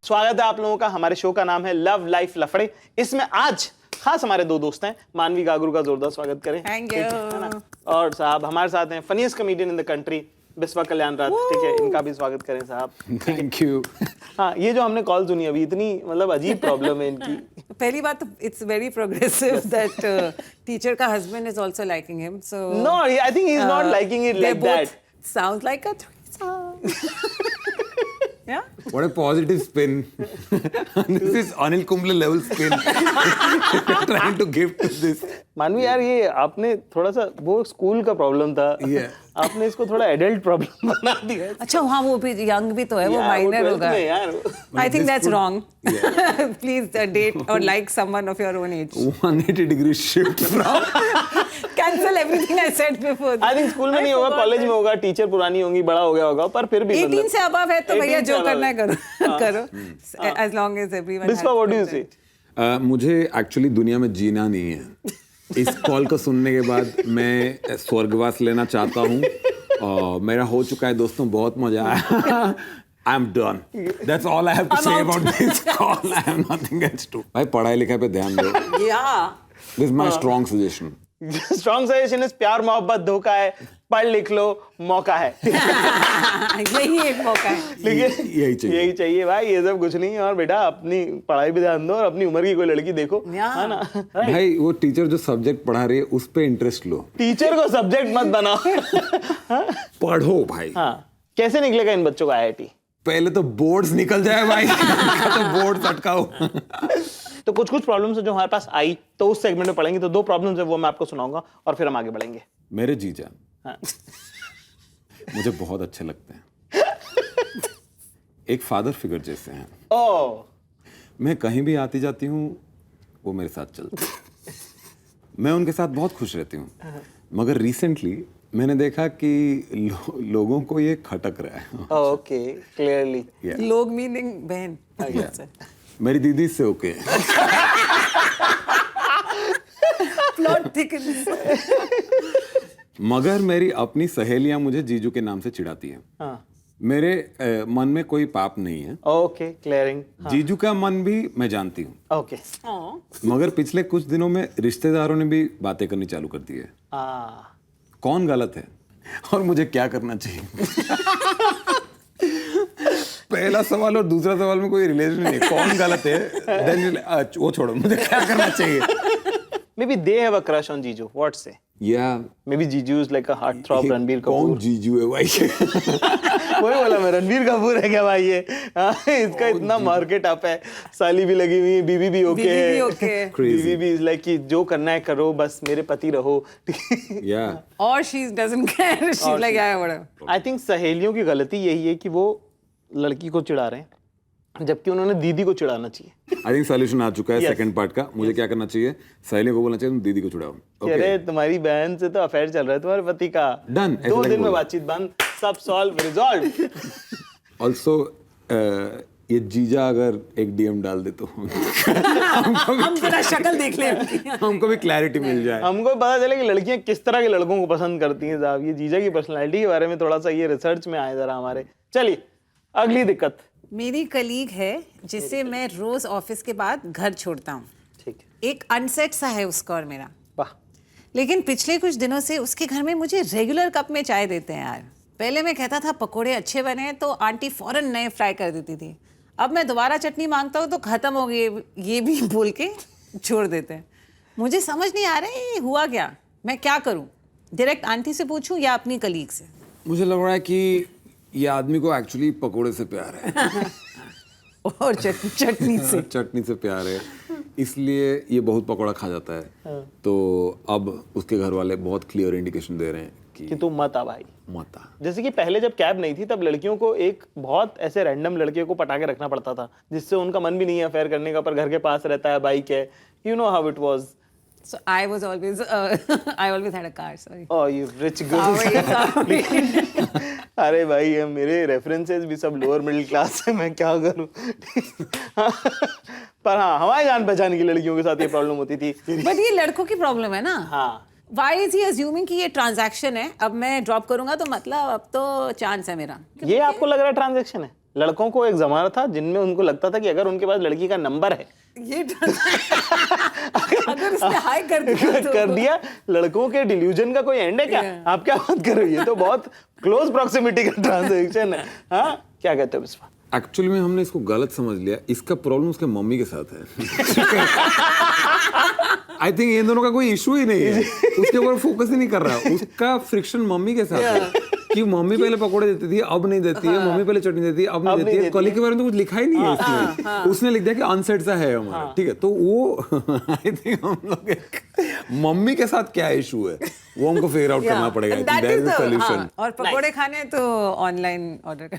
स्वागत है आप लोगों का। हमारे शो का नाम है लव लाइफ लफड़े। इसमें आज खास हमारे दो दोस्त हैं। मानवी गागरू का जोरदार स्वागत करें। थैंक ठीक है ना? और साहब हमारे साथ हैं funniest comedian in the country Biswa Kalyan Rath. ठीक है, इनका भी स्वागत करें साहब। Thank you. हाँ, ये जो हमने कॉल सुनी अभी, इतनी मतलब अजीब प्रॉब्लम है इनकी। पहली बात तो it's very progressive that teacher का husband is also liking him so No, I think he's not liking it like that. Sounds like a threesome. Yeah. What a positive spin. This is Anil Kumble level spin. Trying to give to this. मानवी यार, ये आपने थोड़ा सा वो school का problem था, आपने इसको थोड़ा एडल्ट प्रॉब्लम बना दिया। अच्छा हाँ, वो भी यंग भी तो है, वो माइनर होगा। I think that's wrong. Please date or like someone of your own age. 180 degree shift from. Cancel everything I said before. I think school में नहीं होगा, कॉलेज में होगा, टीचर पुरानी होंगी, बड़ा हो गया होगा, पर फिर भी 18 से above है तो भैया जो करना है करो करो। हाँ। As long as everyone. Biswa, what do you say? मुझे एक्चुअली दुनिया में जीना नहीं है। इस कॉल को सुनने के बाद मैं स्वर्गवास लेना चाहता हूँ और मेरा हो चुका है दोस्तों, बहुत मजा आया। I'm done. That's all I have to say about this call. I have nothing else to. भाई पढ़ाई लिखाई पे ध्यान दो। Yeah. This is my strong suggestion. Strong suggestion is प्यार मोहब्बत धोखा है, पढ़ लिख लो, मौका है। यही एक मौका है। लेकिन यही चाहिए भाई, ये सब कुछ नहीं है। और बेटा अपनी पढ़ाई पे ध्यान दो और अपनी उम्र की कोई लड़की देखो, है ना? भाई वो टीचर जो सब्जेक्ट पढ़ा रही है उस पे इंटरेस्ट लो। टीचर को सब्जेक्ट मत बनाओ। पढ़ो भाई। हाँ, कैसे निकलेगा इन बच्चों का आईआईटी? पहले तो बोर्ड्स निकल जाए भाई। तो बोर्ड अटकाओ। तो कुछ प्रॉब्लम्स जो हमारे पास आई तो उस सेगमेंट में पढ़ेंगे। तो दो प्रॉब्लम्स है वो मैं आपको सुनाऊंगा और फिर हम आगे बढ़ेंगे। मेरे जीजा हाँ। मुझे बहुत अच्छे लगते हैं। एक फादर फिगर जैसे हैं। ओह, मैं कहीं भी आती जाती हूँ वो मेरे साथ चलते हैं। मैं उनके साथ बहुत खुश रहती हूँ, मगर रिसेंटली मैंने देखा कि लोगों को ये खटक रहा है। Okay, clearly. लोग मीनिंग बहन। मेरी दीदी से ओके। Plot thickens. मगर मेरी अपनी सहेलियां मुझे जीजू के नाम से चिढ़ाती हैं। हाँ। मेरे मन में कोई पाप नहीं है। Okay, clearing. जीजू का मन भी मैं जानती हूँ। ओके। मगर पिछले कुछ दिनों में रिश्तेदारों ने भी बातें करनी चालू कर दी है। कौन गलत है और मुझे क्या करना चाहिए? पहला सवाल और दूसरा सवाल में कोई रिलेशन नहीं। कौन गलत है वो छोड़ो, मुझे क्या करना चाहिए? Maybe they have a crush on Jiju. What say? Yeah. Maybe Jiju is like a heartthrob Ranbir Kapoor. कौन जीजू है भाई? वही बोला मैं, रणबीर कपूर है क्या भाई ये? इसका इतना मार्केट अप है, साली भी लगी हुई है, बीवी भी ओके है। बीवी भी इज लाइक कि जो करना है करो, बस मेरे पति रहो। Yeah. Or she doesn't care. She's like yeah, whatever. I think सहेलियों की गलती यही है कि वो लड़की को चिढ़ा रहे हैं जबकि उन्होंने दीदी को चिढ़ाना चाहिए। आई थिंक सॉल्यूशन आ चुका है सेकंड पार्ट का। मुझे क्या करना चाहिए? सहेलियों को बोलना चाहिए तुम दीदी को चिढ़ाओ। अरे तुम्हारी बहन से तो अफेयर चल रहा है, तुम्हारे पति का। डन। 2 दिन में बातचीत बंद, सब सॉल्व, रिजॉल्व। ऑल्सो ये जीजा अगर एक डीएम डाल दे तो हम जरा शक्ल देख ले। हमको भी क्लैरिटी मिल जाए। हमको पता चले कि लड़कियां किस तरह के लड़कों को पसंद करती हैं। साहब ये जीजा की पर्सनालिटी के बारे में थोड़ा सा ये रिसर्च में आए जरा हमारे। चलिए अगली दिक्कत। मेरी कलीग है जिसे मैं रोज ऑफिस के बाद घर छोड़ता हूँ। ठीक है। एक अनसेट सा है उसका और मेरा। वाह। लेकिन पिछले कुछ दिनों से उसके घर में मुझे रेगुलर कप में चाय देते हैं यार। पहले मैं कहता था पकोड़े अच्छे बने तो आंटी फौरन नए फ्राई कर देती थी। अब मैं दोबारा चटनी मांगता हूँ तो खत्म हो गई, ये भी बोल के छोड़ देते हैं। मुझे समझ नहीं आ रहा है हुआ क्या, मैं क्या करूँ? डायरेक्ट आंटी से पूछूं या अपनी कलीग से? मुझे लग रहा है कि ये आदमी को एक्चुअली पकोड़े से प्यार है। और चटनी से। चटनी से प्यार है, इसलिए ये बहुत पकोड़ा खा जाता है। तो अब उसके घर वाले बहुत क्लियर इंडिकेशन दे रहे हैं कि तू मत आ भाई, मत आ। जैसे कि पहले जब कैब नहीं थी तब लड़कियों को एक बहुत ऐसे रैंडम लड़कियों को पटा के रखना पड़ता था जिससे उनका मन भी नहीं है अफेयर करने का, पर घर के पास रहता है, बाइक है, you know how it was. So I always had a car, sorry. Oh, you rich girl. अरे भाई ये मेरे रेफरेंसेस भी सब लोअर मिडिल क्लास है, मैं क्या करूं। पर हाँ, हमारे जान पहचान की लड़कियों के साथ ये प्रॉब्लम होती थी। बट ये लड़कों की प्रॉब्लम है ना। हाँ। Why is he assuming कि ये ट्रांजैक्शन है, अब मैं ड्रॉप करूंगा तो मतलब अब तो चांस है मेरा। ये आपको लग रहा है ट्रांजैक्शन है? लड़कों को एक जमाना था जिनमें उनको लगता था कि अगर उनके पास लड़की का नंबर है ये अगर उसने हाई कर दिया तो कर दिया, लड़कों के डिल्यूजन का कोई एंड है क्या? आप क्या बात कर रही है? तो बहुत क्लोज प्रॉक्सिमिटी का ट्रांजैक्शन है। हाँ, क्या कहते हो बिस्वा? एक्चुअली में हमने इसको गलत समझ लिया, इसका प्रॉब्लम उसके मम्मी के साथ है। आई थिंक इन दोनों का कोई इशू ही नहीं है, उसके ऊपर फोकस ही नहीं कर रहा, उसका फ्रिक्शन मम्मी के साथ है कि मम्मी पहले पकोड़े देती थी अब नहीं देती है, मम्मी पहले चटनी देती है अब नहीं देती है। कली के बारे में तो कुछ लिखा ही नहीं है इसमें, उसने लिख दिया कि अनसेट सा है हमारा, ठीक है। तो वो आई थिंक हम लोग मम्मी के साथ क्या इशू है वो हमको फिगर आउट करना पड़ेगा। और पकोड़े खाने तो ऑनलाइन ऑर्डर कर